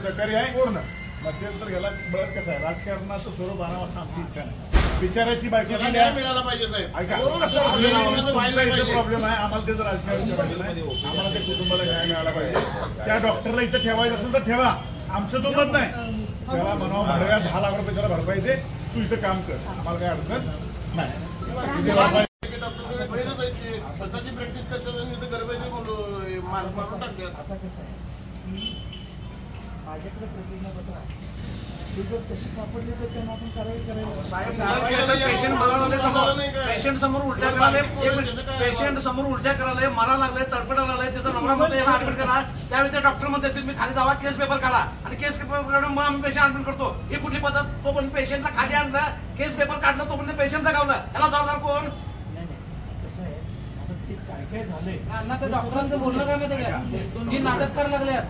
सहकारी आहे पूर्ण नसेल तर याला बळत कसं आहे राजकारणाचं स्वरूप आणावं असं आमची इच्छा नाही. बिचाराची बायको मिळाला पाहिजे साहेब. प्रॉब्लेम आहे आम्हाला त्याचं राजकारण पाहिजे नाही. आम्हाला त्या कुटुंबाला न्याय मिळाला पाहिजे. त्या डॉक्टरला इथं ठेवायचं असेल तर ठेवा, आमचं तो मत नाही. त्याला म्हणावं भाड्यात 10 लाख रुपये त्याला भरपाई दे, तू इथं काम कर, आम्हाला काही अडचण नाही. स्वतःची प्रॅक्टिस करतात गरबेचे मारून टाकतात. आता कसं आहे माझ्याकडे प्रतिज्ञापत्र आहे, ते जर तशी सापडली तर त्यांना आपण कारवाई करायला साहेब. पेशंट समोर उलट्या करायला, पेशंट समोर उलट्या करायला, मारा लागले, तडफडा लागलाय, त्याचा नवरा मध्ये ऍडमिट करा. त्यावेळी ते डॉक्टर म्हणतात तुम्ही खाली जावा, केस पेपर काढा आणि केस पेपर काढून मग आम्ही पेशंट ऍडमिट करतो. ही कुठली पद्धत? तो पण पेशंटला खाली आणलं, केस पेपर काढलं, तो पण पेशंट जगावलं, त्याला जबाबदार कोण? काय झालंय डॉक्टरांचं बोलणं काय माहिती का, तुम्ही नाटक करायला लागल्यात.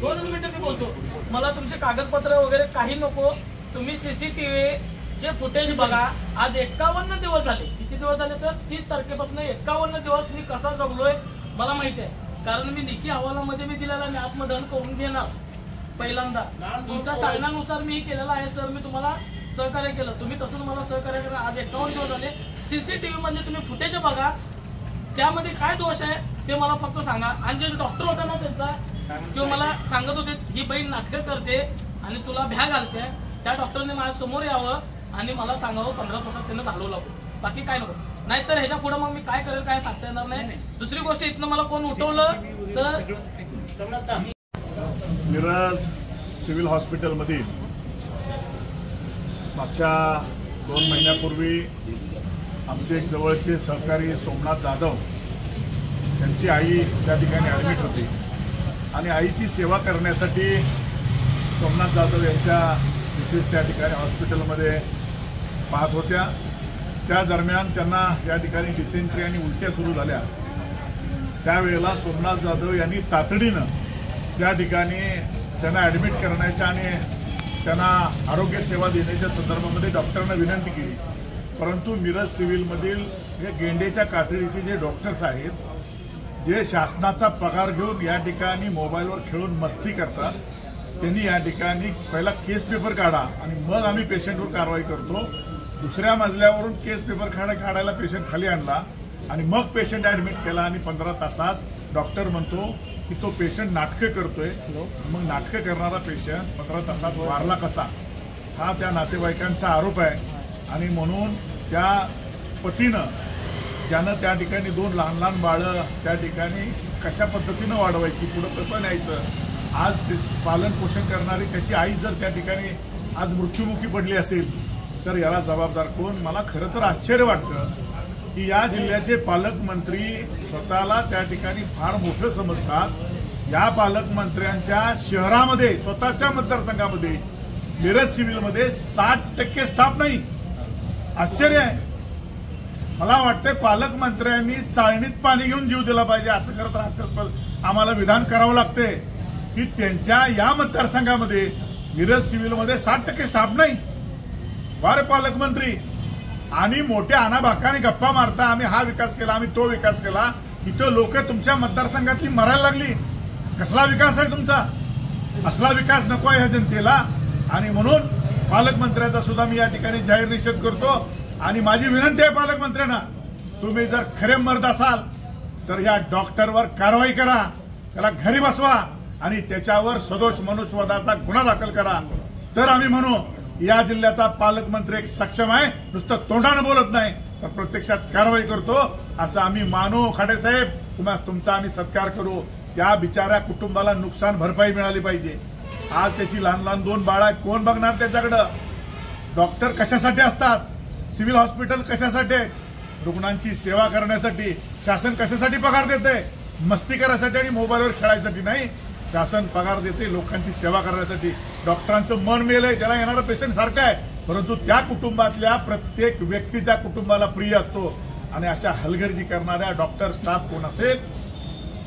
दोनच मिनिटं मी बोलतो. मला तुमचे कागदपत्र वगैरे काही नको. तुम्ही सीसीटीव्ही चे फुटेज बघा. आज 51 दिवस झाले. किती दिवस झाले सर? 30 तारखेपासून 51 दिवस मी कसा जगलोय मला माहिती आहे. कारण मी लेखी अहवालामध्ये मी दिलेला मी आत्मदहन करून घेणार पहिल्यांदा. तुमच्या सांगण्यानुसार मी केलेला आहे सर. मी तुम्हाला सहकार्य केलं, तुम्ही तसंच मला सहकार्य करा. आज 51 दिवस झाले. सीसीटीव्ही मध्ये तुम्ही फुटेज बघा, त्यामध्ये काय दोष आहे ते मला फक्त सांगा. आणि जे डॉक्टर होता ना त्यांचा, तो मला सांगत होते ही बहीण नाटकं करते आणि तुला भ्या घालते, त्या डॉक्टरने माझ्या समोर यावं आणि मला सांगावं 15 तासात त्यांना घालवलं. बाकी काय नको. नाहीतर ह्याच्या पुढे मग मी काय करेल काय सांगता येणार नाही. दुसरी गोष्ट, इथनं मला कोण उठवलं तर मिरज सिव्हिल हॉस्पिटलमधील मागच्या 2 महिन्यापूर्वी आमचे एक जवळचे सहकारी सोमनाथ जाधव त्यांची आई त्या ठिकाणी ॲडमिट होती आणि आईची सेवा करण्यासाठी सोमनाथ जाधव यांच्या मिसेस त्या ठिकाणी हॉस्पिटलमध्ये पाहत होत्या. त्या दरम्यान त्यांना या ठिकाणी डिसेंट्री आणि उलट्या सुरू झाल्या. त्यावेळेला सोमनाथ जाधव यांनी तातडीनं त्या ठिकाणी त्यांना ॲडमिट करण्याच्या आणि त्यांना आरोग्य सेवा देण्याच्या संदर्भामध्ये डॉक्टरांना विनंती केली. परंतु मिरज सिव्हिलमधील हे गेंडेच्या कातडीचे जे डॉक्टर्स आहेत, जे शासनाचा पगार घेऊन या ठिकाणी मोबाईलवर खेळून मस्ती करतात, त्यांनी या ठिकाणी पहिला केस पेपर काढा आणि मग आम्ही पेशंटवर कारवाई करतो. दुसऱ्या मजल्यावरून केस पेपर काढायला पेशंट खाली आणला आणि मग पेशंट ॲडमिट केला आणि 15 तासात डॉक्टर म्हणतो की तो पेशंट नाटकं करतोय. मग नाटकं करणारा पेशंट 15 तासात वारला कसा, हा त्या नातेवाईकांचा आरोप आहे. आणि म्हणून त्या पतीनं ज्यानं त्या ठिकाणी 2 लहान लहान बाळं त्या ठिकाणी कशा पद्धतीनं वाढवायची, पुढं कसं न्यायचं, आज ते पालन पोषण करणारी त्याची आई जर त्या ठिकाणी आज मृत्युमुखी पडली असेल तर याला जबाबदार कोण? मला खरं तर आश्चर्य वाटतं की या जिल्ह्याचे पालकमंत्री स्वतःला त्या ठिकाणी फार मोठं समजतात. या पालकमंत्र्यांच्या शहरामध्ये स्वतःच्या मतदारसंघामध्ये मिरज सिव्हिलमध्ये 60% स्टाफ नाही. आश्चर्य आहे. मला वाटतंय पालकमंत्र्यांनी चाळणीत पाणी घेऊन जीव दिला पाहिजे. असं करत हास्यास्पद आम्हाला विधान करावं लागते की त्यांच्या या मतदारसंघामध्ये मिरज सिव्हिलमध्ये 60% स्टाफ नाही. वारे पालकमंत्री आणि मोठ्या अनाबाकाने गप्पा मारता आम्ही हा विकास केला, आम्ही तो विकास केला. इथं लोक तुमच्या मतदारसंघातली मरायला लागली. कसला विकास आहे तुमचा? असला विकास नको आहे ह्या जनतेला. आणि म्हणून पालकमंत्र्याचा सुद्धा मी या ठिकाणी जाहीर निषेध करतो. आणि माझी विनंती आहे पालकमंत्र्यांना, तुम्ही जर खरे मर्द असाल तर या डॉक्टरवर कारवाई करा, त्याला घरी बसवा आणि त्याच्यावर सदोष मनुष्यवधाचा गुन्हा दाखल करा. तर आम्ही म्हणू या जिल्ह्याचा पालकमंत्री एक सक्षम आहे, नुसतं तोंडानं बोलत नाही तर प्रत्यक्षात कारवाई करतो, असं आम्ही मानू. खाडे साहेब, तुमचा आम्ही सत्कार करू. या बिचाऱ्या कुटुंबाला नुकसान भरपाई मिळाली पाहिजे. आज त्याची लहान लहान 2 बाळं आहेत, कोण बघणार त्याच्याकडं? डॉक्टर कशासाठी असतात? सिव्हिल हॉस्पिटल कशासाठी? रुग्णांची सेवा करण्यासाठी. शासन कशासाठी पगार देते? मस्ती करायसाठी आणि मोबाईलवर खेळायसाठी नाही. शासन पगार देते लोकांची सेवा करण्यासाठी. डॉक्टरांचं मन मेलंय, त्याला येणारा पेशंट सारखं आहे, परंतु त्या कुटुंबातल्या प्रत्येक व्यक्ती त्या कुटुंबाला प्रिय असतो. आणि अशा हलगर्जी करणाऱ्या डॉक्टर स्टाफ कोण असेल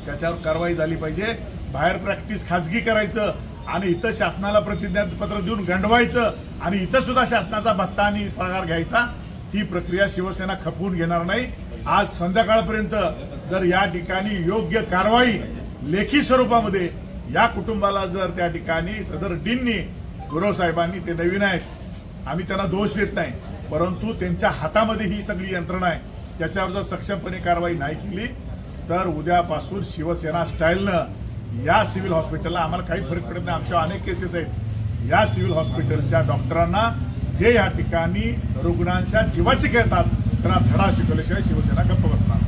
त्याच्यावर कारवाई झाली पाहिजे. बाहेर प्रॅक्टिस खाजगी करायचं आणि इथं शासनाला प्रतिज्ञापत्र देऊन गंडवायचं आणि इथं सुद्धा शासनाचा भत्ता आणि पगार घ्यायचा, ही प्रक्रिया शिवसेना खपवून घेणार नाही. आज संध्याकाळपर्यंत जर या ठिकाणी योग्य कारवाई लेखी स्वरूपामध्ये या कुटुंबाला जर त्या ठिकाणी सदर डीननी गुरव साहेबांनी, ते नवीन आहेत, आम्ही त्यांना दोष देत नाही, परंतु त्यांच्या हातामध्ये ही सगळी यंत्रणा आहे, त्याच्यावर जर सक्षमपणे कारवाई नाही केली तर उद्यापासून शिवसेना स्टाईलनं या सिव्हिल हॉस्पिटलला आम्हाला काही फरक पडत नाही. आमच्या अनेक केसेस आहेत. या सिव्हिल हॉस्पिटलच्या डॉक्टरांना जे या ठिकाणी रुग्णांच्या जीवाशी खेळतात त्यांना धडा शिकवल्याशिवाय शिवसेना गप्प बसणार.